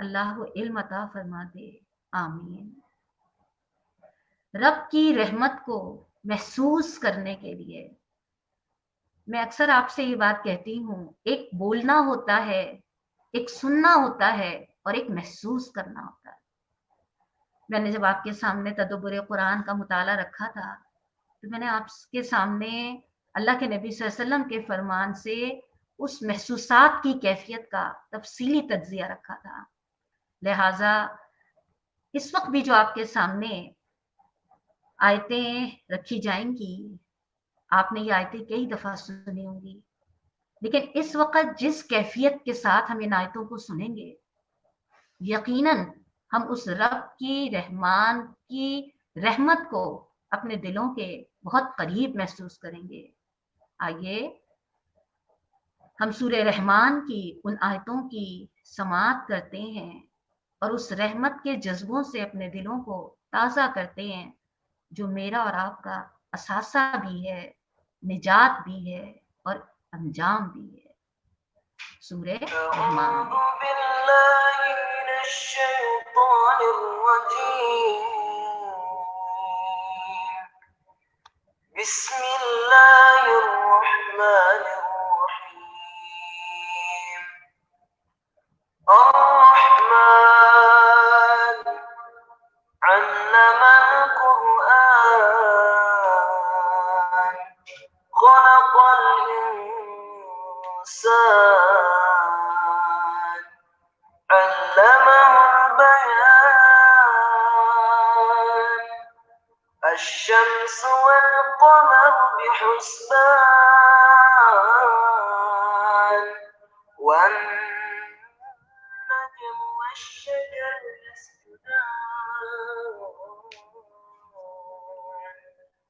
اللہ کو علم عطا فرما دے، آمین۔ رب کی رحمت کو محسوس کرنے کے لیے میں اکثر آپ سے یہ بات کہتی ہوں، ایک بولنا ہوتا ہے، ایک سننا ہوتا ہے، اور ایک محسوس کرنا ہوتا ہے۔ میں نے جب آپ کے سامنے تدبر قرآن کا مطالعہ رکھا تھا تو میں نے آپ کے سامنے اللہ کے نبی صلی اللہ علیہ وسلم کے فرمان سے اس محسوسات کی کیفیت کا تفصیلی تجزیہ رکھا تھا۔ لہٰذا اس وقت بھی جو آپ کے سامنے آیتیں رکھی جائیں گی، آپ نے یہ آیتیں کئی دفعہ سنی ہوں گی، لیکن اس وقت جس کیفیت کے ساتھ ہم ان آیتوں کو سنیں گے، یقیناً ہم اس رب کی رحمان کی رحمت کو اپنے دلوں کے بہت قریب محسوس کریں گے۔ آئیے ہم سورہ رحمان کی ان آیتوں کی سماعت کرتے ہیں اور اس رحمت کے جذبوں سے اپنے دلوں کو تازہ کرتے ہیں، جو میرا اور آپ کا اثاثہ بھی ہے، نجات بھی ہے اور انجام بھی ہے۔ سورہ رحمان۔ اعوذ باللہ من الشیطان الرجیم، بسم اللہ الرحمن الرحیم۔ الرحمن علم القرآن، خلق الإنسان، علمه البيان، الشمس والقمر بحسبان، والنجم والشجر يسجدان،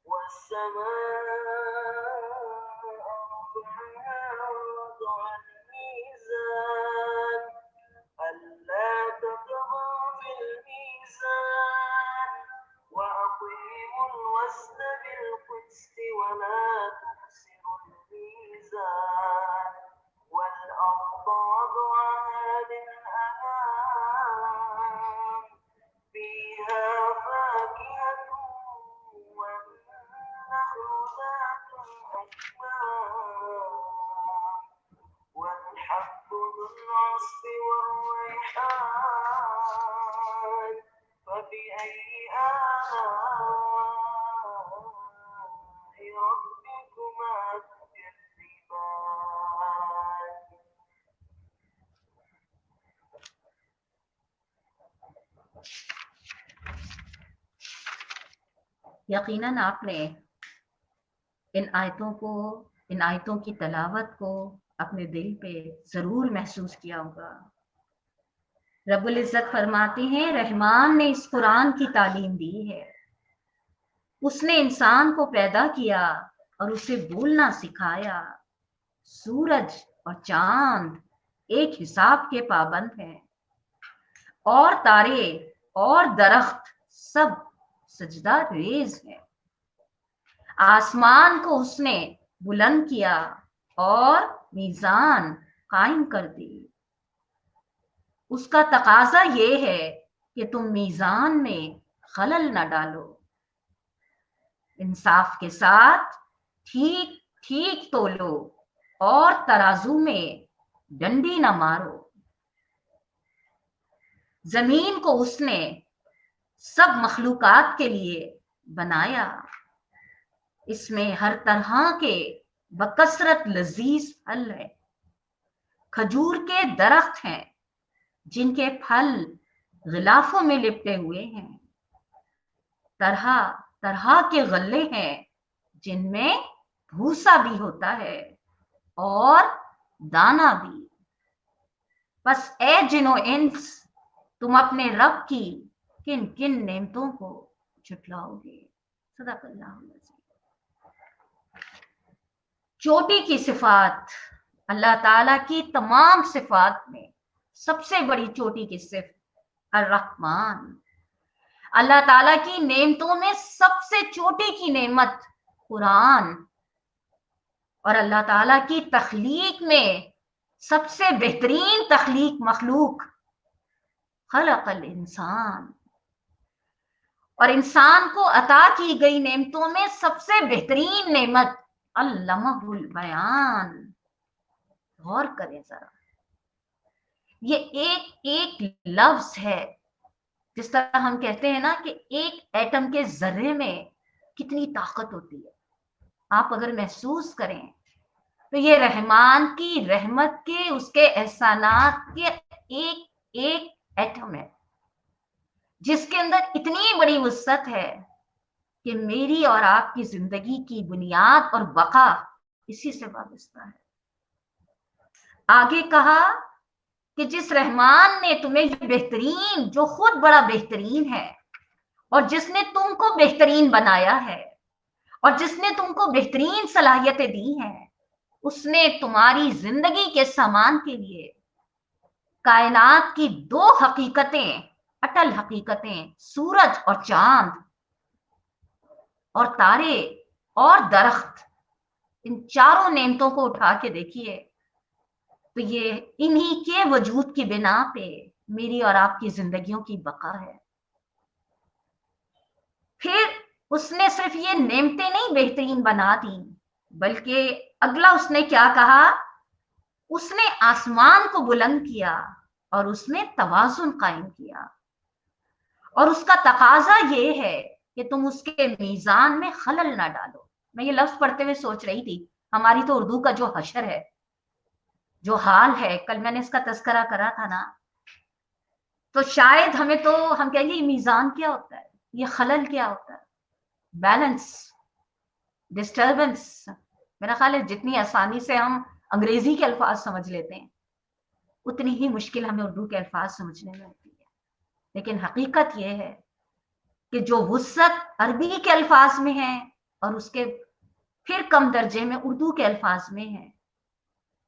والسماء رفعها ووضع الميزان، ألا تطغوا في الميزان، وأقيموا الوزن بالقسط ولا تخسروا الميزان، والأرض وضعها للأنام، فيها فاكهة والنخل ذات الأكمام، والحب ذو العصف والريحان، فبأي آلاء ربكما تكذبان۔ یقیناً آپ نے ان آیتوں کی تلاوت کو اپنے دل پہ ضرور محسوس کیا ہوگا۔ رب العزت فرماتے ہیں، رحمان نے اس قرآن کی تعلیم دی ہے، اس نے انسان کو پیدا کیا اور اسے بولنا سکھایا۔ سورج اور چاند ایک حساب کے پابند ہیں، اور تارے اور درخت سب سجدہ ریز ہیں۔ آسمان کو اس نے بلند کیا اور میزان قائم کر دی۔ اس کا تقاضا یہ ہے کہ تم میزان میں خلل نہ ڈالو، انصاف کے ساتھ ٹھیک ٹھیک تولو اور ترازو میں ڈنڈی نہ مارو۔ زمین کو اس نے سب مخلوقات کے لیے بنایا، اس میں ہر طرح کے بکثرت لذیذ پھل ہے۔ کھجور کے درخت ہیں جن کے پھل غلافوں میں لپٹے ہوئے ہیں، طرح طرح کے غلے ہیں جن میں بھوسا بھی ہوتا ہے اور دانا بھی۔ بس اے جن و انس، تم اپنے رب کی کن کن نعمتوں کو جھٹلاؤ گے۔ صدق اللہ العظیم۔ چوٹی کی صفات، اللہ تعالیٰ کی تمام صفات میں سب سے بڑی چوٹی کی صفت الرحمن۔ اللہ تعالیٰ کی نعمتوں میں سب سے چوٹی کی نعمت قرآن، اور اللہ تعالیٰ کی تخلیق میں سب سے بہترین تخلیق مخلوق خلق الانسان، اور انسان کو عطا کی گئی نعمتوں میں سب سے بہترین نعمت علمہ البیان. غور کریں ذرا، یہ ایک ایک لفظ ہے. جس طرح ہم کہتے ہیں نا کہ ایک ایٹم کے ذرے میں کتنی طاقت ہوتی ہے، آپ اگر محسوس کریں تو یہ رحمان کی رحمت کے، اس کے احسانات کے ایک ایک ایٹم ہے جس کے اندر اتنی بڑی وسعت ہے کہ میری اور آپ کی زندگی کی بنیاد اور بقا اسی سے وابستہ ہے. آگے کہا کہ جس رحمان نے تمہیں یہ بہترین، جو خود بڑا بہترین ہے، اور جس نے تم کو بہترین بنایا ہے، اور جس نے تم کو بہترین صلاحیتیں دی ہیں، اس نے تمہاری زندگی کے سامان کے لیے کائنات کی دو حقیقتیں، اٹل حقیقتیں، سورج اور چاند اور تارے اور درخت، ان چاروں نعمتوں کو اٹھا کے دیکھیے تو یہ انہی کے وجود کی بنا پہ میری اور آپ کی زندگیوں کی بقا ہے. پھر اس نے صرف یہ نعمتیں نہیں بہترین بنا دی، بلکہ اگلا اس نے کیا کہا، اس نے آسمان کو بلند کیا اور اس میں توازن قائم کیا، اور اس کا تقاضا یہ ہے کہ تم اس کے میزان میں خلل نہ ڈالو. میں یہ لفظ پڑھتے ہوئے سوچ رہی تھی، ہماری تو اردو کا جو حشر ہے، جو حال ہے، کل میں نے اس کا تذکرہ کرا تھا نا، تو شاید ہم کہیں گے یہ میزان کیا ہوتا ہے، یہ خلل کیا ہوتا ہے، بیلنس، ڈسٹربنس. میرا خیال ہے جتنی آسانی سے ہم انگریزی کے الفاظ سمجھ لیتے ہیں اتنی ہی مشکل ہمیں اردو کے الفاظ سمجھنے میں ہوتی ہے. لیکن حقیقت یہ ہے کہ جو وسعت عربی کے الفاظ میں ہے اور اس کے پھر کم درجے میں اردو کے الفاظ میں ہے،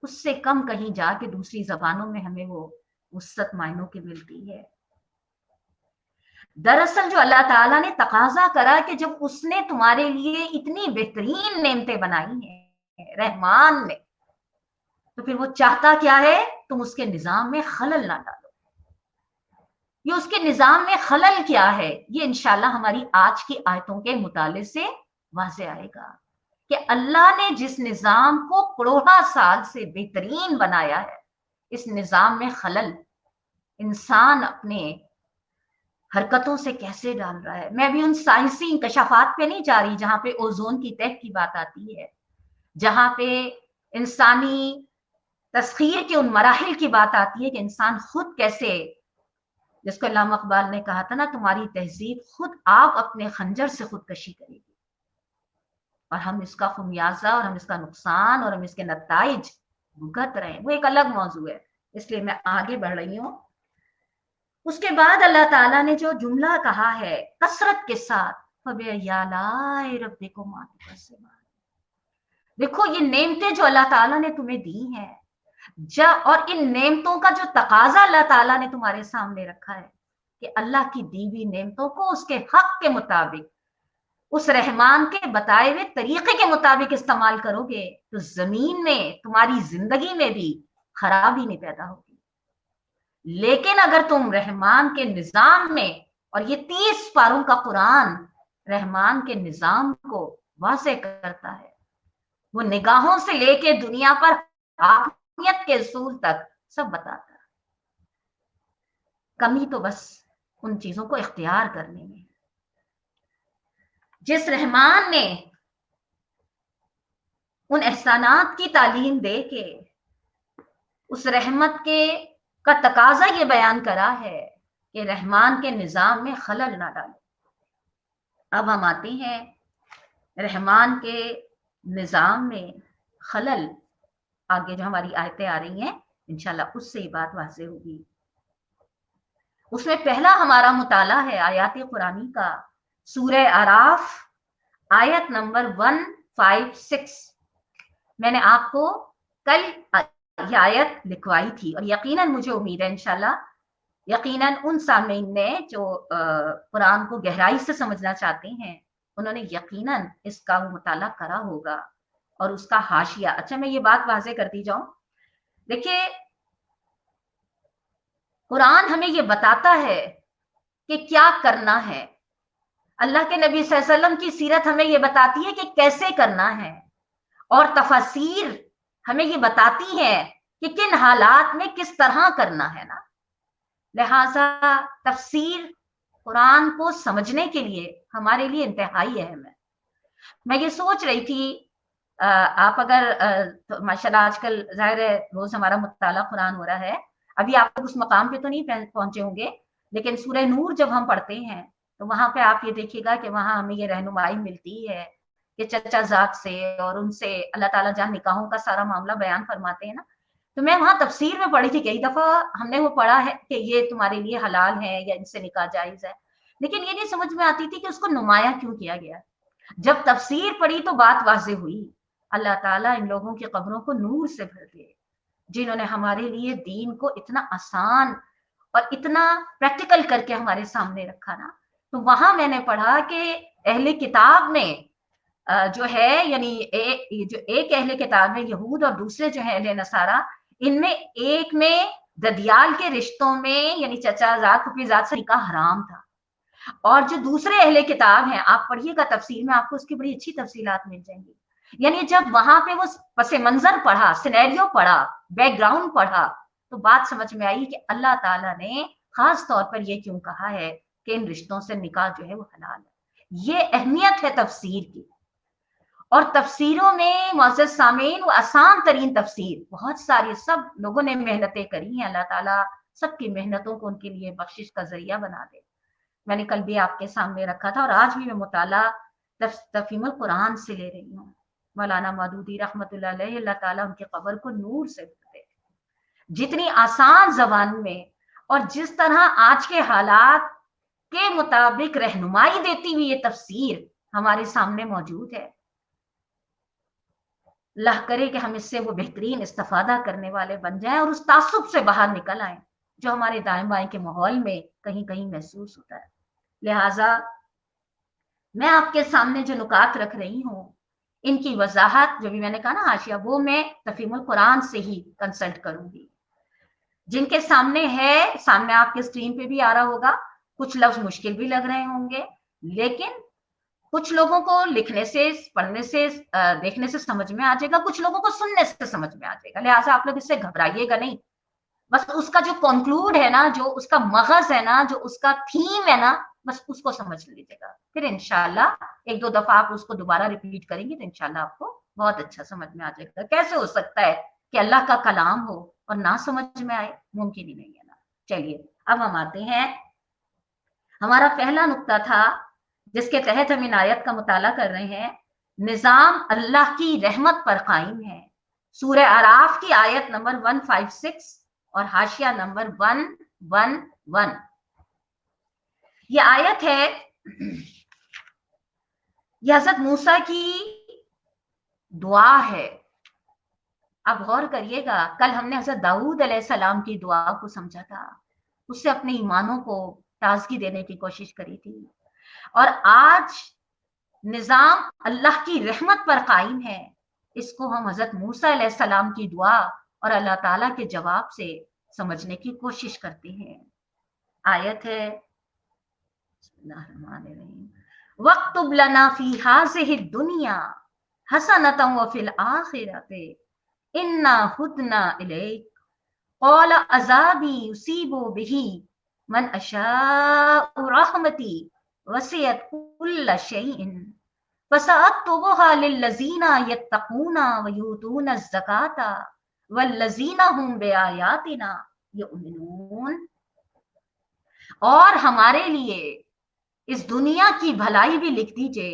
اس سے کم کہیں جا کے دوسری زبانوں میں ہمیں وہ وسعت معنوں کی ملتی ہے. دراصل جو اللہ تعالیٰ نے تقاضا کرا کہ جب اس نے تمہارے لیے اتنی بہترین نعمتیں بنائی ہیں رحمان نے، تو پھر وہ چاہتا کیا ہے، تم اس کے نظام میں خلل نہ ڈالو. یہ اس کے نظام میں خلل کیا ہے، یہ انشاءاللہ ہماری آج کی آیتوں کے مطالعے سے واضح آئے گا کہ اللہ نے جس نظام کو کروڑا سال سے بہترین بنایا ہے، اس نظام میں خلل انسان اپنے حرکتوں سے کیسے ڈال رہا ہے. میں بھی ان سائنسی انکشافات پہ نہیں جا رہی جہاں پہ اوزون کی تہہ کی بات آتی ہے، جہاں پہ انسانی تسخیر کے ان مراحل کی بات آتی ہے کہ انسان خود کیسے، جس کو علامہ اقبال نے کہا تھا نا، تمہاری تہذیب خود آپ اپنے خنجر سے خودکشی کرے گی، اور ہم اس کا خمیازہ اور ہم اس کا نقصان اور ہم اس کے نتائج بھگت رہے ہیں. وہ ایک الگ موضوع ہے، اس لیے میں آگے بڑھ رہی ہوں. اس کے بعد اللہ تعالیٰ نے جو جملہ کہا ہے کثرت کے ساتھ، فَبِأَيِّ آلَاءِ رَبِّكُمَا تُكَذِّبَانِ، دیکھو یہ نعمتیں جو اللہ تعالیٰ نے تمہیں دی ہیں، اور ان نعمتوں کا جو تقاضا اللہ تعالیٰ نے تمہارے سامنے رکھا ہے کہ اللہ کی دی ہوئی نعمتوں کو اس کے حق کے مطابق، اس رحمان کے بتائے ہوئے طریقے کے مطابق استعمال کرو گے تو زمین میں، تمہاری زندگی میں بھی خرابی نہیں پیدا ہوگی. لیکن اگر تم رحمان کے نظام میں، اور یہ 30 پاروں کا قرآن رحمان کے نظام کو واضح کرتا ہے، وہ نگاہوں سے لے کے دنیا پر حاکمیت کے اصول تک سب بتاتا ہے. کمی تو بس ان چیزوں کو اختیار کرنے میں. جس رحمان نے ان احسانات کی تعلیم دے کے اس رحمت کا تقاضا یہ بیان کرا ہے کہ رحمان کے نظام میں خلل نہ ڈالو. اب ہم آتے ہیں رحمان کے نظام میں خلل، آگے جو ہماری آیتیں آ رہی ہیں انشاءاللہ اس سے یہ بات واضح ہوگی. اس میں پہلا ہمارا مطالعہ ہے آیات قرآنی کا، سورہ اعراف آیت نمبر 156. میں نے آپ کو کل یہ آیت لکھوائی تھی، اور یقیناً مجھے امید ہے انشاءاللہ یقیناً ان سامعین نے جو قرآن کو گہرائی سے سمجھنا چاہتے ہیں انہوں نے یقیناً اس کا مطالعہ کرا ہوگا اور اس کا حاشیہ. اچھا میں یہ بات واضح کرتی جاؤں، دیکھیے قرآن ہمیں یہ بتاتا ہے کہ کیا کرنا ہے، اللہ کے نبی صلی اللہ علیہ وسلم کی سیرت ہمیں یہ بتاتی ہے کہ کیسے کرنا ہے، اور تفاسیر ہمیں یہ بتاتی ہے کہ کن حالات میں کس طرح کرنا ہے نا۔ لہذا تفسیر قرآن کو سمجھنے کے لیے ہمارے لیے انتہائی اہم ہے۔ میں یہ سوچ رہی تھی، آپ اگر ماشاء اللہ آج کل ظاہر ہے روز ہمارا مطالعہ قرآن ہو رہا ہے، ابھی آپ اس مقام پہ تو نہیں پہنچے ہوں گے، لیکن سورہ نور جب ہم پڑھتے ہیں تو وہاں پہ آپ یہ دیکھیے گا کہ وہاں ہمیں یہ رہنمائی ملتی ہے کہ چچا زاد سے اور ان سے اللہ تعالیٰ جہاں نکاحوں کا سارا معاملہ بیان فرماتے ہیں نا، تو میں وہاں تفسیر میں پڑھی تھی، کئی دفعہ ہم نے وہ پڑھا ہے کہ یہ تمہارے لیے حلال ہے یا ان سے نکاح جائز ہے، لیکن یہ نہیں سمجھ میں آتی تھی کہ اس کو نمایاں کیوں کیا گیا۔ جب تفسیر پڑھی تو بات واضح ہوئی، اللہ تعالیٰ ان لوگوں کی قبروں کو نور سے بھر دے جنہوں نے ہمارے لیے دین کو اتنا آسان اور اتنا پریکٹیکل کر کے ہمارے سامنے رکھا نا۔ تو وہاں میں نے پڑھا کہ اہل کتاب میں جو ہے، یعنی جو ایک اہل کتاب ہے یہود اور دوسرے جو ہے اہل نصارہ، ان میں ایک میں ددیال کے رشتوں میں یعنی چچا زاد پھوپھی زاد سے نکاح حرام تھا، اور جو دوسرے اہل کتاب ہیں آپ پڑھیے گا تفسیر میں، آپ کو اس کی بڑی اچھی تفصیلات مل جائیں گی۔ یعنی جب وہاں پہ وہ پس منظر پڑھا، سینیریو پڑھا، بیک گراؤنڈ پڑھا، تو بات سمجھ میں آئی کہ اللہ تعالیٰ نے خاص طور پر یہ کیوں کہا ہے کہ ان رشتوں سے نکاح جو ہے وہ حلال ہے۔ یہ اہمیت ہے تفسیر کی، اور تفسیروں میں معزز سامعین وہ آسان ترین تفسیر بہت ساری سب لوگوں نے محنتیں کری ہیں، اللہ تعالیٰ سب کی محنتوں کو ان کے لیے بخشش کا ذریعہ بنا دے۔ میں نے کل بھی آپ کے سامنے رکھا تھا، اور آج بھی میں مطالعہ تفہیم القرآن سے لے رہی ہوں۔ مولانا مودودی رحمت اللہ علیہ، اللہ تعالیٰ ان کی قبر کو نور سے بھر دے۔ جتنی آسان زبان میں اور جس طرح آج کے حالات کے مطابق رہنمائی دیتی ہوئی یہ تفسیر ہمارے سامنے موجود ہے، اللہ کرے کہ ہم اس سے وہ بہترین استفادہ کرنے والے بن جائیں اور اس تعصب سے باہر نکل آئیں جو ہمارے دائیں بائیں کے ماحول میں کہیں کہیں محسوس ہوتا ہے۔ لہٰذا میں آپ کے سامنے جو نکات رکھ رہی ہوں ان کی وضاحت جو بھی میں نے کہا نا حاشیہ، وہ میں تفہیم القرآن سے ہی کنسلٹ کروں گی۔ جن کے سامنے ہے، سامنے آپ کے اسکرین پہ بھی آ رہا ہوگا، کچھ لفظ مشکل بھی لگ رہے ہوں گے، لیکن کچھ لوگوں کو لکھنے سے، پڑھنے سے، دیکھنے سے سمجھ میں آ جائے گا، کچھ لوگوں کو سننے سے سمجھ میں آ جائے گا۔ لہٰذا آپ لوگ اس سے گھبرائیے گا نہیں، بس اس کا جو کنکلوڈ ہے نا، جو اس کا مغز ہے نا، جو اس کا تھیم ہے نا، بس اس کو سمجھ لیجیے گا۔ پھر انشاءاللہ ایک دو دفعہ آپ اس کو دوبارہ ریپیٹ کریں گے تو انشاءاللہ آپ کو بہت اچھا سمجھ میں آ جائے گا۔ کیسے ہو سکتا ہے کہ اللہ کا کلام ہو اور نہ سمجھ میں آئے؟ ممکن ہی نہیں ہے نا۔ چلیے اب ہم آتے ہیں، ہمارا پہلا نقطہ تھا جس کے تحت ہم ان آیت کا مطالعہ کر رہے ہیں، نظام اللہ کی رحمت پر قائم ہے۔ سورہ اعراف کی آیت نمبر 156 اور حاشیہ نمبر 111، یہ آیت ہے، یہ حضرت موسیٰ کی دعا ہے۔ اب غور کریے گا، کل ہم نے حضرت داؤد علیہ السلام کی دعا کو سمجھا تھا، اس سے اپنے ایمانوں کو تازگی دینے کی کوشش کری تھی، اور آج نظام اللہ کی رحمت پر قائم ہے، اس کو ہم حضرت موسیٰ علیہ السلام کی دعا اور اللہ تعالیٰ کے جواب سے سمجھنے کی کوشش کرتے ہیں۔ آیت ہے، بسم اللہ الرحمن الرحیم، وَاكْتُبْ لَنَا فِي هَٰذِهِ الدُّنْيَا حَسَنَةً وَفِي الْآخِرَةِ إِنَّا هُدْنَا إِلَيْكَ قَالَ عَذَابِي يُصِيبُ بِهِ مَنْ أَشَاءُ رَحْمَتِي وَسِعَتْ كُلَّ شَيْءٍ فَسَأَكْتُبُهَا لِلَّذِينَ يَتَّقُونَ وَيُؤْتُونَ الزَّكَاةَ وَالَّذِينَ هُمْ بِآيَاتِنَا يُؤْمِنُونَ۔ اور ہمارے لیے اس دنیا کی بھلائی بھی لکھ دیجئے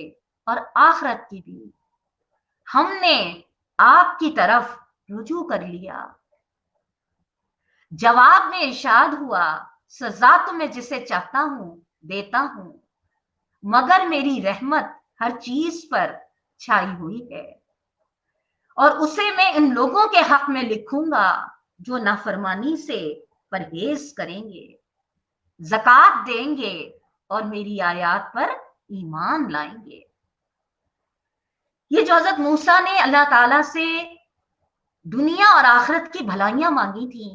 اور آخرت کی بھی، ہم نے آپ کی طرف رجوع کر لیا۔ جواب میں ارشاد ہوا، سزا تو میں جسے چاہتا ہوں دیتا ہوں، مگر میری رحمت ہر چیز پر چھائی ہوئی ہے، اور اسے میں ان لوگوں کے حق میں لکھوں گا جو نافرمانی سے پرہیز کریں گے، زکوٰۃ دیں گے اور میری آیات پر ایمان لائیں گے۔ یہ جو حضرت موسیٰ نے اللہ تعالیٰ سے دنیا اور آخرت کی بھلائیاں مانگی تھیں،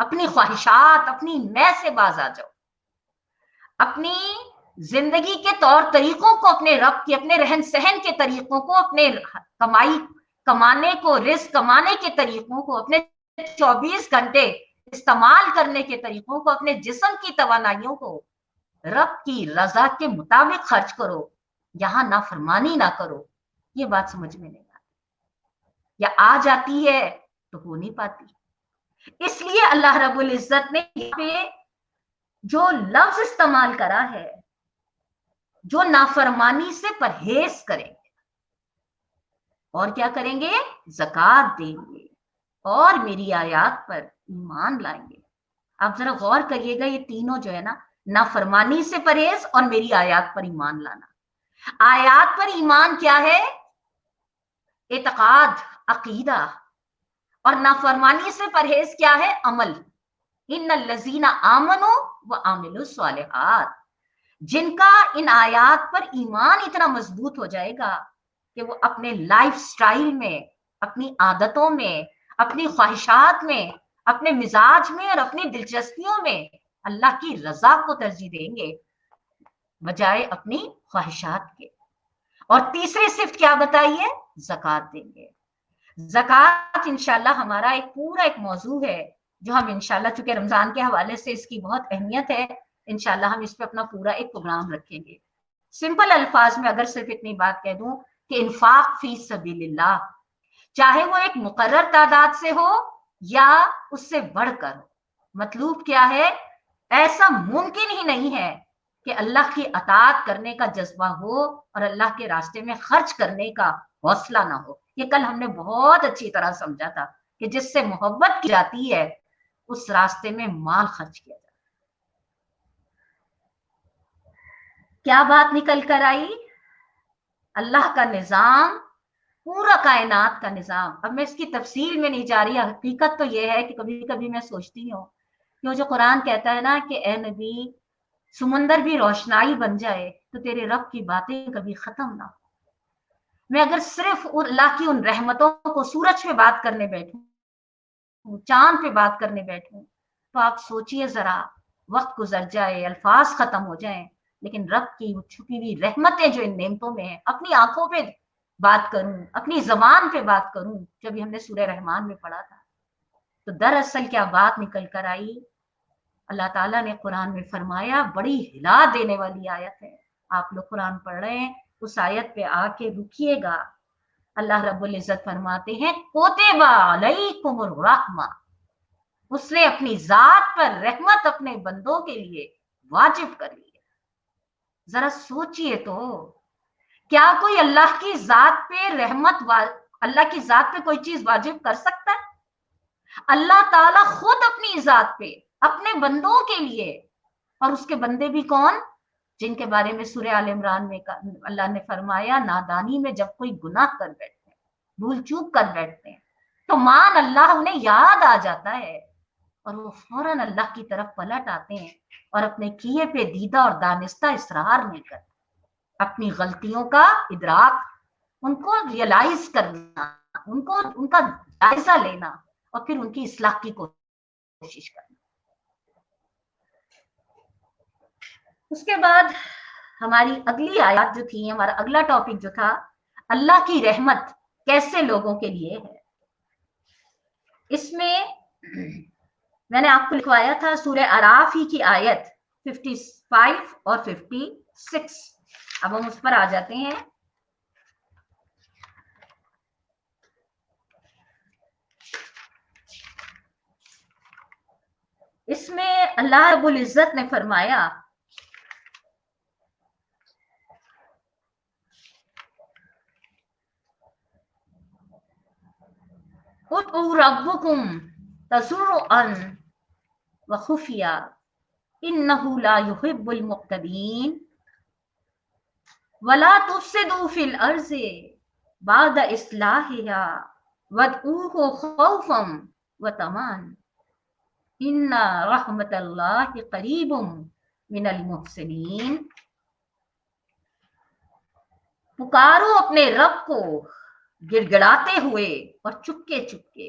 اپنی خواہشات، اپنی میں سے باز آ جاؤ، اپنی زندگی کے طور طریقوں کو، اپنے رب کی، اپنے رہن سہن کے طریقوں کو، اپنے کمانے کو، رزق کمانے کے طریقوں کو، اپنے 24 گھنٹے استعمال کرنے کے طریقوں کو، اپنے جسم کی توانائیوں کو رب کی رضا کے مطابق خرچ کرو، یہاں نافرمانی نہ کرو. یہ بات سمجھ میں نہیں آتی، یا آ جاتی ہے تو ہو نہیں پاتی. اس لیے اللہ رب العزت نے یہاں پہ جو لفظ استعمال کرا ہے، جو نافرمانی سے پرہیز کریں گے اور کیا کریں گے، زکات دیں گے اور میری آیات پر ایمان لائیں گے. آپ ذرا غور کریے گا، یہ تینوں جو ہے نا، نافرمانی سے پرہیز اور میری آیات پر ایمان لانا. آیات پر ایمان کیا ہے؟ اعتقاد، عقیدہ. اور نافرمانی سے پرہیز کیا ہے؟ عمل. ان الذین آمنوا وعملوا الصالحات. جن کا ان آیات پر ایمان اتنا مضبوط ہو جائے گا کہ وہ اپنے لائف سٹائل میں، اپنی عادتوں میں، اپنی خواہشات میں، اپنے مزاج میں اور اپنی دلچسپیوں میں اللہ کی رضا کو ترجیح دیں گے بجائے اپنی خواہشات کے. اور تیسری صفت کیا بتائیے؟ زکات دیں گے. زکات انشاءاللہ ہمارا ایک پورا ایک موضوع ہے جو ہم انشاءاللہ، چونکہ رمضان کے حوالے سے اس کی بہت اہمیت ہے، انشاءاللہ ہم اس پہ اپنا پورا ایک پروگرام رکھیں گے. سمپل الفاظ میں اگر صرف اتنی بات کہہ دوں کہ انفاق فی سبیل اللہ، چاہے وہ ایک مقرر تعداد سے ہو یا اس سے بڑھ کر ہو، مطلوب کیا ہے؟ ایسا ممکن ہی نہیں ہے کہ اللہ کی اطاعت کرنے کا جذبہ ہو اور اللہ کے راستے میں خرچ کرنے کا حوصلہ نہ ہو. یہ کل ہم نے بہت اچھی طرح سمجھا تھا کہ جس سے محبت کی جاتی ہے اس راستے میں مال خرچ کیا جاتا. کیا بات نکل کر آئی؟ اللہ کا نظام، پورا کائنات کا نظام. اب میں اس کی تفصیل میں نہیں جا رہی، حقیقت تو یہ ہے کہ کبھی کبھی میں سوچتی ہوں کہ وہ جو قرآن کہتا ہے نا کہ اے نبی، سمندر بھی روشنائی بن جائے تو تیرے رب کی باتیں کبھی ختم نہ ہو. میں اگر صرف اللہ کی ان رحمتوں کو سورج پہ بات کرنے بیٹھوں، چاند پہ بات کرنے بیٹھوں، تو آپ سوچئے ذرا، وقت گزر جائے، الفاظ ختم ہو جائیں، لیکن رب کی چھپی ہوئی رحمتیں جو ان نعمتوں میں ہیں، اپنی آنکھوں پہ بات کروں، اپنی زبان پہ بات کروں. جب ہم نے سورہ رحمان میں پڑھا تھا تو دراصل کیا بات نکل کر آئی؟ اللہ تعالیٰ نے قرآن میں فرمایا، بڑی ہلا دینے والی آیت ہے، آپ لوگ قرآن پڑھ رہے ہیں، اس آیت پہ آ کے رکیے گا. اللہ رب العزت فرماتے ہیں، کوتب علیکم الرحمہ، اس نے اپنی ذات پر رحمت اپنے بندوں کے لیے واجب کر لی ہے. ذرا سوچئے تو، کیا کوئی اللہ کی ذات پہ اللہ کی ذات پہ کوئی چیز واجب کر سکتا ہے؟ اللہ تعالیٰ خود اپنی ذات پہ اپنے بندوں کے لیے، اور اس کے بندے بھی کون؟ جن کے بارے میں سورہ آل عمران میں اللہ نے فرمایا، نادانی میں جب کوئی گناہ کر بیٹھتے ہیں، بھول چوک کر بیٹھتے ہیں، تو مان اللہ انہیں یاد آ جاتا ہے اور وہ فوراً اللہ کی طرف پلٹ آتے ہیں اور اپنے کیے پہ دیدہ اور دانستہ اصرار نہیں کرتے. اپنی غلطیوں کا ادراک، ان کو ریئلائز کرنا، ان کا جائزہ لینا اور پھر ان کی اصلاح کی کوشش کرنا. اس کے بعد ہماری اگلی آیات جو تھی، ہمارا اگلا ٹاپک جو تھا، اللہ کی رحمت کیسے لوگوں کے لیے ہے. اس میں نے آپ کو لکھوایا تھا سورہ اعراف ہی کی آیت 55 اور 56. اب ہم اس پر آ جاتے ہیں. اس میں اللہ رب العزت نے فرمایا، ادعوا ربکم تضرعا وخفیا انہ لا يحب المعتدین ولا تفسدوا فی الارض بعد اصلاحها وادعوه خوفا وطمعا ان رحمت اللہ قریب من المحسنین. پکارو اپنے رب کو گڑ گڑاتے ہوئے اور چپکے چپکے،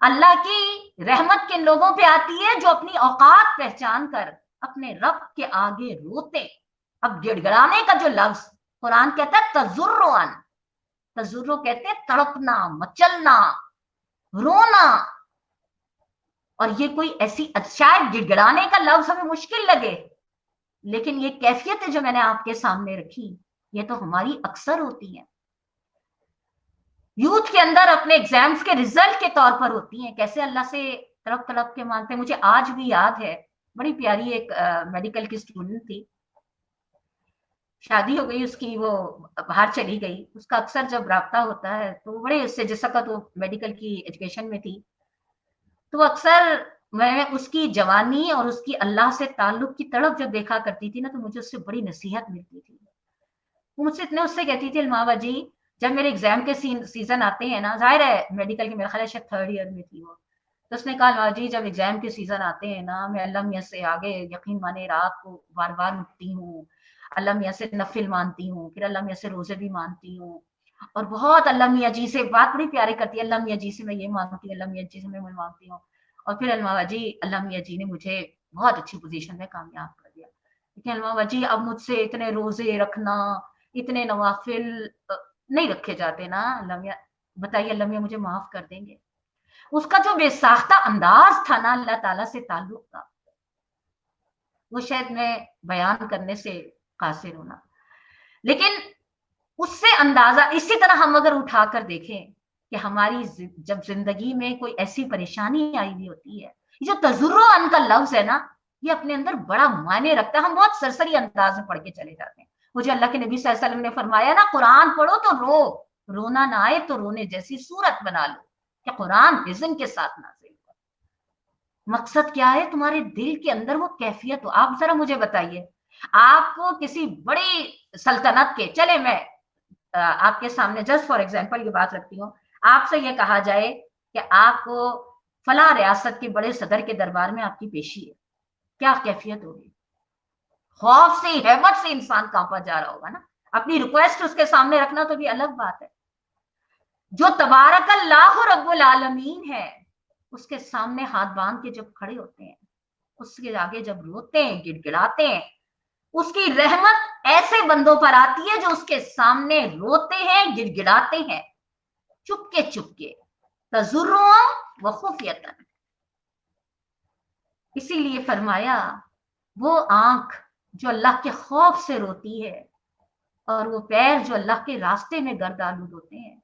اللہ کی رحمت کن لوگوں پہ آتی ہے؟ جو اپنی اوقات پہچان کر اپنے رب کے آگے روتے. اب گڑ گڑانے کا جو لفظ قرآن کہتا ہے تضرعن، تضرع کہتے ہیں تڑپنا، مچلنا، رونا. اور یہ کوئی ایسی، شاید گڑ گڑانے کا لفظ ہمیں مشکل لگے، لیکن یہ کیفیت جو میں نے آپ کے سامنے رکھی یہ تو ہماری اکثر ہوتی ہیں. یوتھ کے اندر اپنے ایگزامز کے ریزلٹ کے طور پر ہوتی ہیں، کیسے اللہ سے تڑپ تڑپ کے مانگتے ہیں. مجھے آج بھی یاد ہے، بڑی پیاری ایک میڈیکل کی اسٹوڈنٹ تھی، شادی ہو گئی اس کی، وہ باہر چلی گئی. اس کا اکثر جب رابطہ ہوتا ہے تو بڑے اس سے، جس وقت وہ میڈیکل کی ایجوکیشن میں تھی، تو اکثر میں اس کی جوانی اور اس کی اللہ سے تعلق کی تڑپ جب دیکھا کرتی تھی نا، تو مجھے اس سے بڑی نصیحت ملتی تھی. وہ مجھ سے اتنے اس سے کہتی تھی، الماوا جی جب میرے ایگزام کے سیزن آتے ہیں نا، ظاہر ہے میڈیکل کے، میرا خیال ہے شاید 3rd ایئر میں تھی وہ، تو اس نے کہا الماوا جی جب ایگزام کے سیزن آتے ہیں نا، میں اللہ میاں سے آگے یقین مانے رات کو بار بار اٹھتی ہوں، اللہ میاں سے نفل مانتی ہوں، پھر اللہ میاں سے روزے بھی مانتی ہوں، اور بہت اللہ میاں جی سے بات بڑی پیاری کرتی ہے، اللہ میاں جی سے میں یہ مانگتی ہوں، اللہ میاں جی سے میں وہ مانگتی ہوں. اور پھر الماوا جی اللہ میاں جی نے مجھے بہت اچھی پوزیشن میں کامیاب کر دیا. لیکن الماوا جی اب مجھ سے اتنے روزے رکھنا، اتنے نوافل نہیں رکھے جاتے نا، اللہ میاں بتائیے اللہ میاں مجھے معاف کر دیں گے؟ اس کا جو بے ساختہ انداز تھا نا اللہ تعالیٰ سے تعلق کا، وہ شاید میں بیان کرنے سے قاصر ہونا. لیکن اس سے اندازہ، اسی طرح ہم اگر اٹھا کر دیکھیں کہ ہماری جب زندگی میں کوئی ایسی پریشانی آئی ہوئی ہوتی ہے، یہ جو تضرع کا لفظ ہے نا، یہ اپنے اندر بڑا معنی رکھتا ہے. ہم بہت سرسری انداز میں پڑھ کے چلے جاتے ہیں. مجھے اللہ کے نبی صلی اللہ علیہ وسلم نے فرمایا نا، قرآن پڑھو تو رو، رونا نہ آئے تو رونے جیسی صورت بنا لو، کہ قرآن حزن کے ساتھ نازل ہوا. مقصد کیا ہے؟ تمہارے دل کے اندر وہ کیفیت ہو. آپ ذرا مجھے بتائیے، آپ کو کسی بڑی سلطنت کے، چلے میں آپ کے سامنے جسٹ فار ایگزامپل یہ بات رکھتی ہوں، آپ سے یہ کہا جائے کہ آپ کو فلاں ریاست کے بڑے صدر کے دربار میں آپ کی پیشی ہے، کیا کیفیت ہوگی؟ خوف سے، ہیبت سے انسان کانپا جا رہا ہوگا نا. اپنی ریکویسٹ اس کے سامنے رکھنا تو بھی الگ بات ہے. جو تبارک اللہ رب العالمین ہے، اس کے سامنے ہاتھ باندھ کے جب کھڑے ہوتے ہیں، اس کے آگے جب روتے ہیں، گڑ گڑاتے ہیں، اس کی رحمت ایسے بندوں پر آتی ہے جو اس کے سامنے روتے ہیں، گڑ گڑاتے ہیں، چپکے چپکے، تضرعا و خفیۃ. اسی لیے فرمایا وہ آنکھ جو اللہ کے خوف سے روتی ہے، اور وہ پیر جو اللہ کے راستے میں گرد آلود ہوتے ہیں،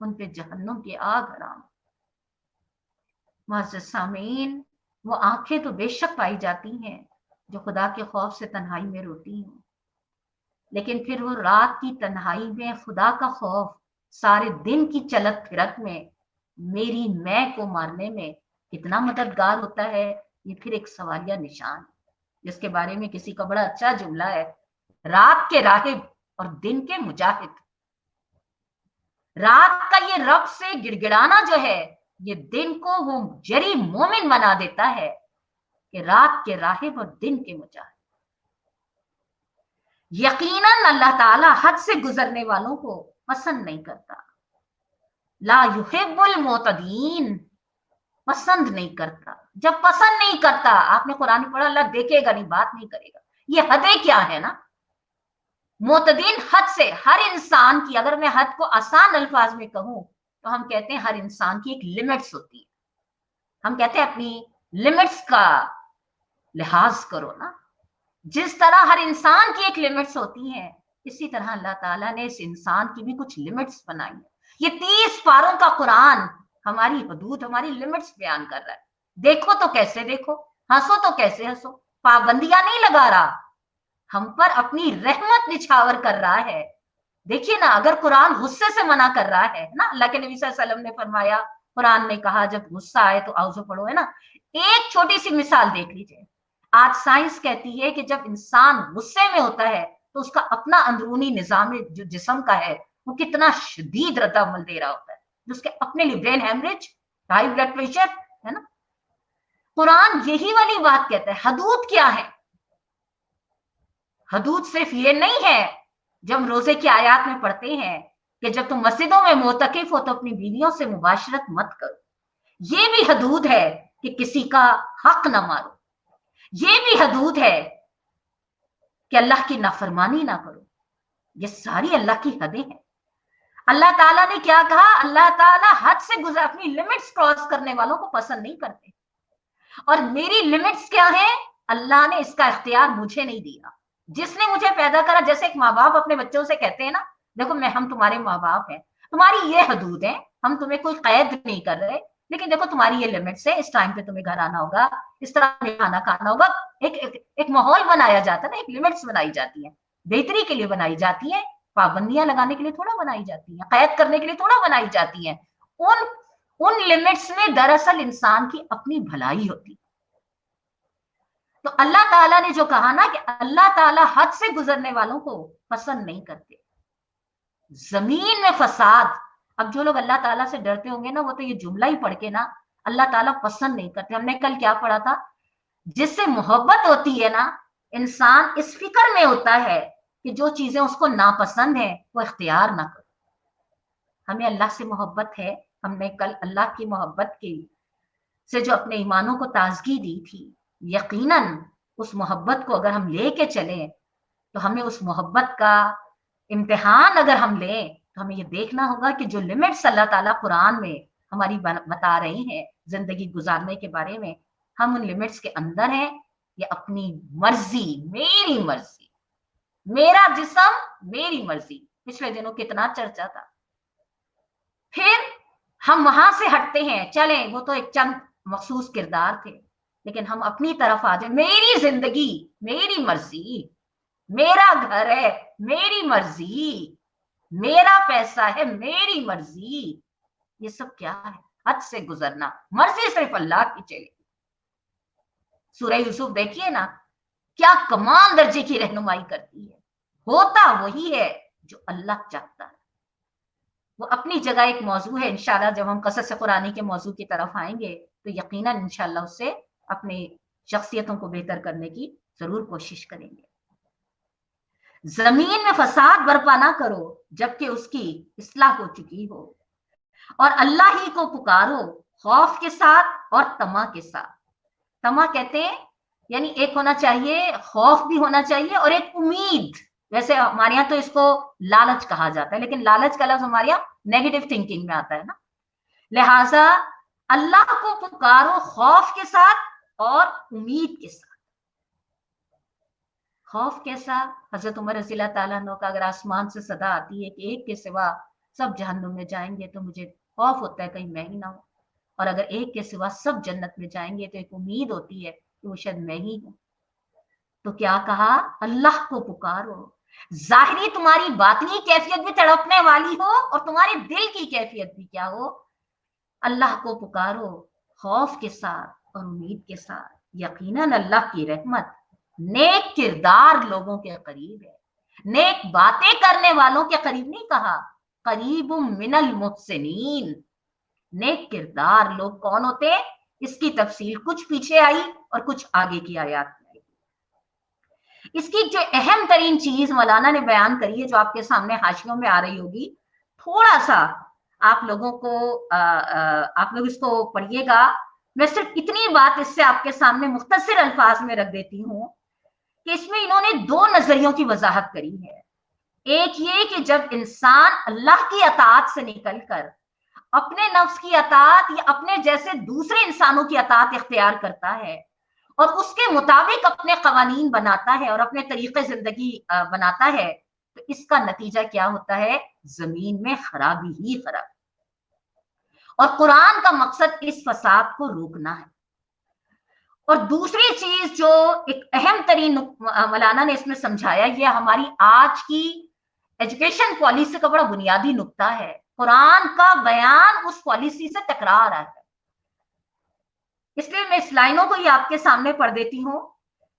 ان پہ جہنم کی آگ حرام. معزز سامعین، وہ آنکھیں تو بے شک پائی جاتی ہیں جو خدا کے خوف سے تنہائی میں روتی ہیں، لیکن پھر وہ رات کی تنہائی میں خدا کا خوف سارے دن کی چلت پھرت میں میری میں کو مارنے میں کتنا مددگار ہوتا ہے، یہ پھر ایک سوالیہ نشان، جس کے بارے میں کسی کا بڑا اچھا جملہ ہے، رات کے راہب اور دن کے مجاہد. رات کا یہ رب سے گڑ گڑانا جو ہے، یہ دن کو وہ جری مومن بنا دیتا ہے کہ رات کے راہب اور دن کے مجاہد. یقیناً اللہ تعالیٰ حد سے گزرنے والوں کو پسند نہیں کرتا. لا یحب المعتدین، پسند نہیں کرتا. جب پسند نہیں کرتا، آپ نے قرآن پڑھا، اللہ دیکھے گا نہیں، بات نہیں کرے گا. یہ حدیں کیا ہے نا؟ معتدین حد سے، ہر انسان کی، اگر میں حد کو آسان الفاظ میں کہوں تو ہم کہتے ہیں ہر انسان کی ایک لمٹس ہوتی ہے. ہم کہتے ہیں اپنی لمٹس کا لحاظ کرو نا. جس طرح ہر انسان کی ایک لمٹس ہوتی ہیں، اسی طرح اللہ تعالیٰ نے اس انسان کی بھی کچھ لمٹس بنائی ہیں. یہ 30 پاروں کا قرآن ہماری حدود، ہماری لمٹس بیان کر رہا ہے. دیکھو تو کیسے دیکھو، ہنسو تو کیسے ہنسو، پابندیاں نہیں لگا رہا، ہم پر اپنی رحمت نچھاور کر رہا ہے. دیکھیے نا، اگر قرآن غصے سے منع کر رہا ہے نا، اللہ کے نبی صلی اللہ علیہ وسلم نے فرمایا، قرآن نے کہا جب غصہ آئے تو اعوذ پڑھو، ہے نا. ایک چھوٹی سی مثال دیکھ لیجیے. آج سائنس کہتی ہے کہ جب انسان غصے میں ہوتا ہے تو اس کا اپنا اندرونی نظام جو جسم کا ہے وہ کتنا شدید رد عمل دے رہا ہوتا ہے، جو اس کے اپنے لیے brain hemorrhage, high blood pressure, ہے نا. قرآن یہی والی بات کہتا ہے. حدود کیا ہے؟ حدود صرف یہ نہیں ہے جو ہم روزے کی آیات میں پڑھتے ہیں کہ جب تم مسجدوں میں معتکف ہو تو اپنی بیویوں سے مباشرت مت کرو. یہ بھی حدود ہے کہ کسی کا حق نہ مارو، یہ بھی حدود ہے کہ اللہ کی نافرمانی نہ کرو. یہ ساری اللہ کی حدیں ہیں. اللہ تعالیٰ نے کیا کہا؟ اللہ تعالیٰ حد سے گزر اپنی لمٹس کراس کرنے والوں کو پسند نہیں کرتے. اور میری لمٹس کیا ہیں؟ اللہ نے اس کا اختیار مجھے نہیں دیا. جس نے مجھے پیدا کرا، جیسے ایک ماں باپ اپنے بچوں سے کہتے ہیں نا، دیکھو ہم تمہارے ماں باپ ہیں، تمہاری یہ حدود ہیں، ہم تمہیں کوئی قید نہیں کر رہے، لیکن دیکھو تمہاری یہ لمٹس ہے، اس ٹائم پہ تمہیں گھر آنا ہوگا، اس طرح کھانا کھانا ہوگا. ایک ماحول بنایا جاتا ہے نا، ایک لمٹس بنائی جاتی ہیں، بہتری کے لیے بنائی جاتی ہیں، پابندیاں لگانے کے لیے تھوڑا بنائی جاتی ہیں، قید کرنے کے لیے تھوڑا بنائی جاتی ہیں. ان لمٹس میں دراصل انسان کی اپنی بھلائی ہوتی. تو اللہ تعالیٰ نے جو کہا نا کہ اللہ تعالیٰ حد سے گزرنے والوں کو پسند نہیں کرتے. زمین میں فساد، اب جو لوگ اللہ تعالیٰ سے ڈرتے ہوں گے نا، وہ تو یہ جملہ ہی پڑھ کے نا اللہ تعالیٰ پسند نہیں کرتے. ہم نے کل کیا پڑھا تھا؟ جس سے محبت ہوتی ہے نا، انسان اس فکر میں ہوتا ہے کہ جو چیزیں اس کو ناپسند ہیں وہ اختیار نہ کرے. ہمیں اللہ سے محبت ہے. ہم نے کل اللہ کی محبت کی سے جو اپنے ایمانوں کو تازگی دی تھی، یقیناً اس محبت کو اگر ہم لے کے چلیں تو ہمیں اس محبت کا امتحان اگر ہم لیں تو ہمیں یہ دیکھنا ہوگا کہ جو لمٹس اللہ تعالیٰ قرآن میں ہماری بتا رہی ہیں زندگی گزارنے کے بارے میں، ہم ان لمٹس کے اندر ہیں یا اپنی مرضی، میری مرضی، میرا جسم میری مرضی. پچھلے دنوں کتنا چرچا تھا. پھر ہم وہاں سے ہٹتے ہیں، چلیں وہ تو ایک چند مخصوص کردار تھے، لیکن ہم اپنی طرف آ جائیں، میری زندگی میری مرضی، میرا گھر ہے میری مرضی، میرا پیسہ ہے میری مرضی. یہ سب کیا ہے؟ حد سے گزرنا. مرضی صرف اللہ کی چلے. سورہ یوسف دیکھیے نا، کیا کمال درجے کی رہنمائی کرتی ہے. ہوتا وہی ہے جو اللہ چاہتا ہے. وہ اپنی جگہ ایک موضوع ہے. انشاءاللہ جب ہم قصص قرآنی کے موضوع کی طرف آئیں گے تو یقیناً انشاءاللہ اس سے اپنی شخصیتوں کو بہتر کرنے کی ضرور کوشش کریں گے. زمین میں فساد برپا نہ کرو جبکہ اس کی اصلاح ہو چکی ہو، اور اللہ ہی کو پکارو خوف کے ساتھ اور طمع کے ساتھ. طمع کہتے ہیں یعنی ایک ہونا چاہیے، خوف بھی ہونا چاہیے اور ایک امید. ویسے ہمارے یہاں تو اس کو لالچ کہا جاتا ہے، لیکن لالچ کا لفظ ہمارے یہاں نیگیٹو تھنکنگ میں آتا ہے نا. لہٰذا اللہ کو پکارو خوف کے ساتھ اور امید کے ساتھ. خوف کیسا؟ حضرت عمر رضی اللہ تعالیٰ عنہ کا اگر آسمان سے صدا آتی ہے کہ ایک کے سوا سب جہنم میں جائیں گے تو مجھے خوف ہوتا ہے کہیں میں ہی نہ ہوں، اور اگر ایک کے سوا سب جنت میں جائیں گے تو ایک امید ہوتی ہے کہ وہ شاید میں ہی ہوں. تو کیا کہا؟ اللہ کو پکارو. ظاہری تمہاری باطنی کیفیت بھی تڑپنے والی ہو اور تمہارے دل کی کیفیت بھی کیا ہو، اللہ کو پکارو خوف کے ساتھ اور امید کے ساتھ. یقیناً اللہ کی رحمت نیک کردار لوگوں کے قریب ہے. نیک باتیں کرنے والوں کے قریب نہیں کہا، قریب من المحسنین. نیک کردار لوگ کون ہوتے ہیں؟ اس کی تفصیل کچھ پیچھے آئی اور کچھ آگے کی آیات میں آئی. اس کی جو اہم ترین چیز مولانا نے بیان کری ہے، جو آپ کے سامنے حاشیوں میں آ رہی ہوگی، تھوڑا سا آپ لوگوں کو آپ لوگ اس کو پڑھیے گا. میں صرف اتنی بات اس سے آپ کے سامنے مختصر الفاظ میں رکھ دیتی ہوں کہ اس میں انہوں نے دو نظریوں کی وضاحت کری ہے. ایک یہ کہ جب انسان اللہ کی اطاعت سے نکل کر اپنے نفس کی اطاعت یا اپنے جیسے دوسرے انسانوں کی اطاعت اختیار کرتا ہے اور اس کے مطابق اپنے قوانین بناتا ہے اور اپنے طریقے زندگی بناتا ہے، تو اس کا نتیجہ کیا ہوتا ہے؟ زمین میں خرابی ہی خراب. اور قرآن کا مقصد اس فساد کو روکنا ہے. اور دوسری چیز جو ایک اہم ترین مولانا نے اس میں سمجھایا، یہ ہماری آج کی ایجوکیشن پالیسی کا بڑا بنیادی نقطہ ہے. قرآن کا بیان اس پالیسی سے ٹکرا رہا ہے. اس لیے میں اس لائنوں کو ہی آپ کے سامنے پڑھ دیتی ہوں.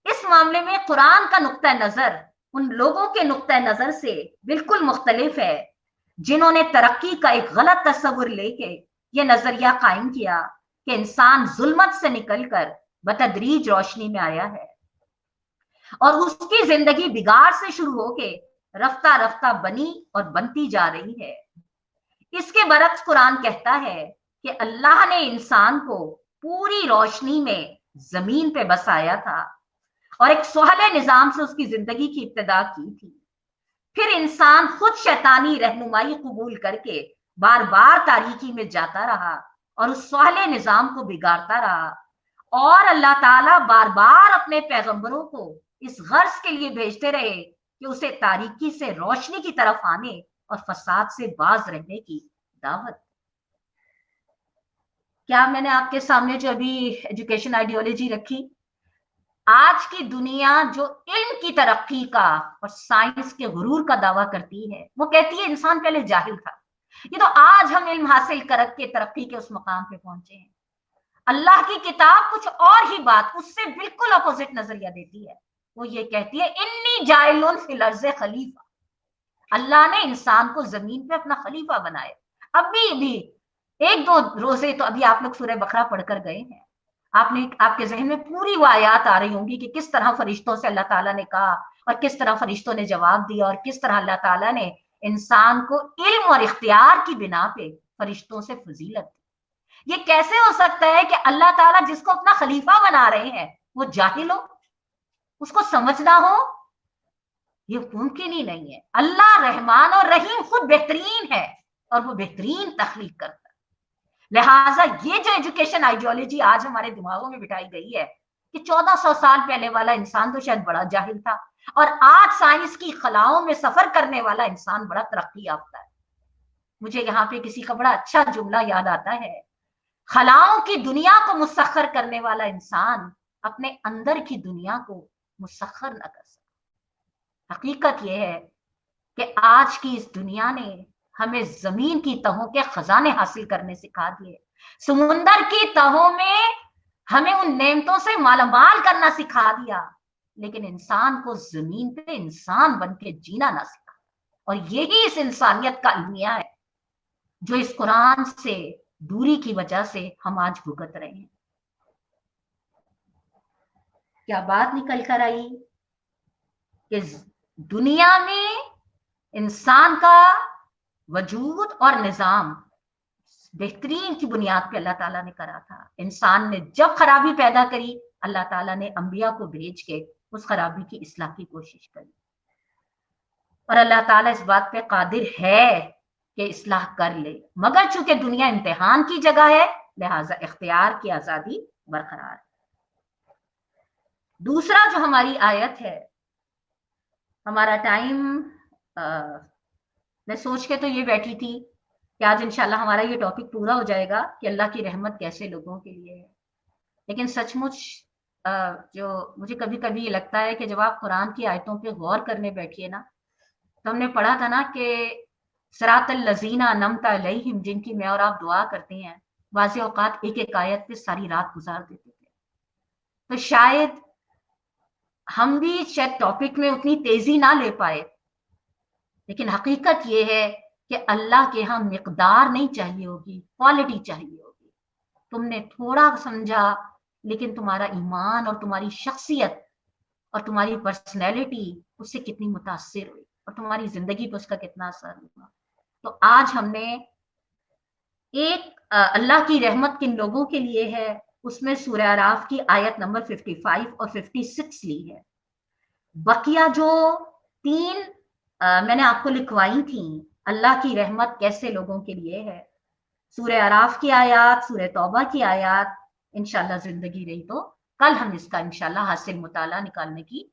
اس معاملے میں قرآن کا نقطہ نظر ان لوگوں کے نقطہ نظر سے بالکل مختلف ہے جنہوں نے ترقی کا ایک غلط تصور لے کے یہ نظریہ قائم کیا کہ انسان ظلمت سے نکل کر بتدریج روشنی میں آیا ہے اور اس کی زندگی بگاڑ سے شروع ہو کے رفتہ رفتہ بنی اور بنتی جا رہی ہے. اس کے برعکس قرآن کہتا ہے کہ اللہ نے انسان کو پوری روشنی میں زمین پہ بسایا تھا اور ایک سہلے نظام سے اس کی زندگی کی ابتدا کی تھی. پھر انسان خود شیطانی رہنمائی قبول کر کے بار بار تاریکی میں جاتا رہا اور اس سہلے نظام کو بگاڑتا رہا, اور اللہ تعالیٰ بار بار اپنے پیغمبروں کو اس غرض کے لیے بھیجتے رہے کہ اسے تاریکی سے روشنی کی طرف آنے اور فساد سے باز رہنے کی دعوت. کیا میں نے آپ کے سامنے جو ابھی ایجوکیشن آئیڈیالوجی رکھی, آج کی دنیا جو علم کی ترقی کا اور سائنس کے غرور کا دعویٰ کرتی ہے, وہ کہتی ہے انسان پہلے جاہل تھا, یہ تو آج ہم علم حاصل کر کے ترقی کے اس مقام پہ پہنچے ہیں. اللہ کی کتاب کچھ اور ہی بات, اس سے بالکل اپوزٹ نظریہ دیتی ہے. وہ یہ کہتی ہے انی جاعل فی الارض خلیفہ, اللہ نے انسان کو زمین پہ اپنا خلیفہ بنائے. ابھی بھی ایک دو روزے تو ابھی آپ لوگ سورہ بقرہ پڑھ کر گئے ہیں, آپ کے ذہن میں پوری وہ آیات آ رہی ہوں گی کہ کس طرح فرشتوں سے اللہ تعالیٰ نے کہا اور کس طرح فرشتوں نے جواب دیا, اور کس طرح اللہ تعالیٰ نے انسان کو علم اور اختیار کی بنا پہ فرشتوں سے فضیلت دی. یہ کیسے ہو سکتا ہے کہ اللہ تعالیٰ جس کو اپنا خلیفہ بنا رہے ہیں وہ جاہل ہو, اس کو سمجھ نہ ہو؟ یہ ممکن ہی نہیں ہے. اللہ رحمان اور رحیم خود بہترین ہے اور وہ بہترین تخلیق کرتا ہے. لہٰذا یہ جو ایجوکیشن آئیڈیالوجی آج ہمارے دماغوں میں بٹھائی گئی ہے کہ 1400 سال پہلے والا انسان تو شاید بڑا جاہل تھا, اور آج سائنس کی خلاؤں میں سفر کرنے والا انسان بڑا ترقی یافتہ ہے. مجھے یہاں پہ کسی کا بڑا اچھا جملہ یاد آتا ہے, خلاؤں کی دنیا کو مسخر کرنے والا انسان اپنے اندر کی دنیا کو مسخر نہ کر سکتا. حقیقت یہ ہے کہ آج کی اس دنیا نے ہمیں زمین کی تہوں کے خزانے حاصل کرنے سکھا دیے, سمندر کی تہوں میں ہمیں ان نعمتوں سے مالا مال کرنا سکھا دیا, لیکن انسان کو زمین پہ انسان بن کے جینا نہ سکھا. اور یہی اس انسانیت کا المیہ ہے جو اس قرآن سے دوری کی وجہ سے ہم آج بھگت رہے ہیں. کیا بات نکل کر آئی کہ دنیا میں انسان کا وجود اور نظام بہترین کی بنیاد پہ اللہ تعالیٰ نے کرا تھا. انسان نے جب خرابی پیدا کری, اللہ تعالیٰ نے انبیاء کو بھیج کے اس خرابی کی اصلاح کی کوشش کری, اور اللہ تعالیٰ اس بات پہ قادر ہے کہ اصلاح کر لے, مگر چونکہ دنیا امتحان کی جگہ ہے لہٰذا اختیار کی آزادی برقرار ہے. دوسرا جو ہماری آیت ہے, ہمارا ٹائم میں سوچ کے تو یہ بیٹھی تھی کہ آج انشاءاللہ ہمارا یہ ٹاپک پورا ہو جائے گا کہ اللہ کی رحمت کیسے لوگوں کے لیے ہے. لیکن سچ مچ جو مجھے کبھی کبھی یہ لگتا ہے کہ جب آپ قرآن کی آیتوں پہ غور کرنے بیٹھیے نا, تو ہم نے پڑھا تھا نا کہ صراط الذین انعمت علیہم, جن کی میں اور آپ دعا کرتے ہیں, بعض اوقات ایک ایک آیت پہ ساری رات گزار دیتے تھے. تو شاید ہم بھی شاید ٹاپک میں اتنی تیزی نہ لے پائے, لیکن حقیقت یہ ہے کہ اللہ کے ہاں مقدار نہیں چاہیے ہوگی, کوالٹی چاہیے ہوگی. تم نے تھوڑا سمجھا, لیکن تمہارا ایمان اور تمہاری شخصیت اور تمہاری پرسنالٹی اس سے کتنی متاثر ہوئی, اور تمہاری زندگی پہ اس کا کتنا اثر ہوا. تو آج ہم نے ایک اللہ کی رحمت کن لوگوں کے لیے ہے, اس میں سورہ اعراف کی آیت نمبر 55 اور 56 لی ہے. بقیہ جو 3 میں نے آپ کو لکھوائی تھیں, اللہ کی رحمت کیسے لوگوں کے لیے ہے, سورہ اعراف کی آیات, سورہ توبہ کی آیات, انشاءاللہ زندگی رہی تو کل ہم اس کا انشاءاللہ حاصل مطالعہ نکالنے کی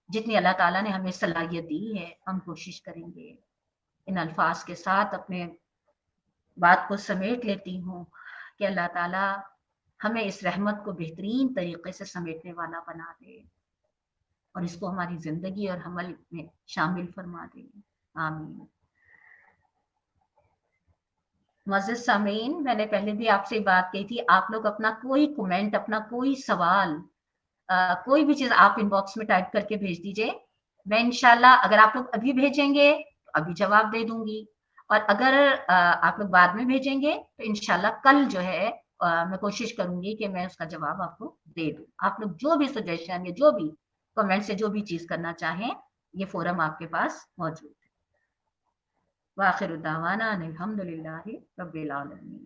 جتنی اللہ تعالیٰ نے ہمیں صلاحیت دی ہے ہم کوشش کریں گے. ان الفاظ کے ساتھ اپنے بات کو سمیٹ لیتی ہوں کہ اللہ تعالیٰ ہمیں اس رحمت کو بہترین طریقے سے سمیٹنے والا بنا دے اور اس کو ہماری زندگی اور عمل میں شامل فرما دے. آمین. معزز سامعین, میں نے پہلے بھی آپ سے بات کی تھی, آپ لوگ اپنا کوئی کومنٹ, اپنا کوئی سوال, کوئی بھی چیز آپ ان باکس میں ٹائپ کر کے بھیج دیجئے. میں انشاءاللہ اگر آپ لوگ ابھی بھیجیں گے تو ابھی جواب دے دوں گی, اور اگر آپ لوگ بعد میں بھیجیں گے تو انشاءاللہ کل جو ہے میں کوشش کروں گی کہ میں اس کا جواب آپ کو دے دوں. آپ لوگ جو بھی سجیشن یا جو بھی کمنٹ سے جو بھی چیز کرنا چاہیں, یہ فورم آپ کے پاس موجود ہے. وآخر دعوانا الحمدللہ رب العالمین.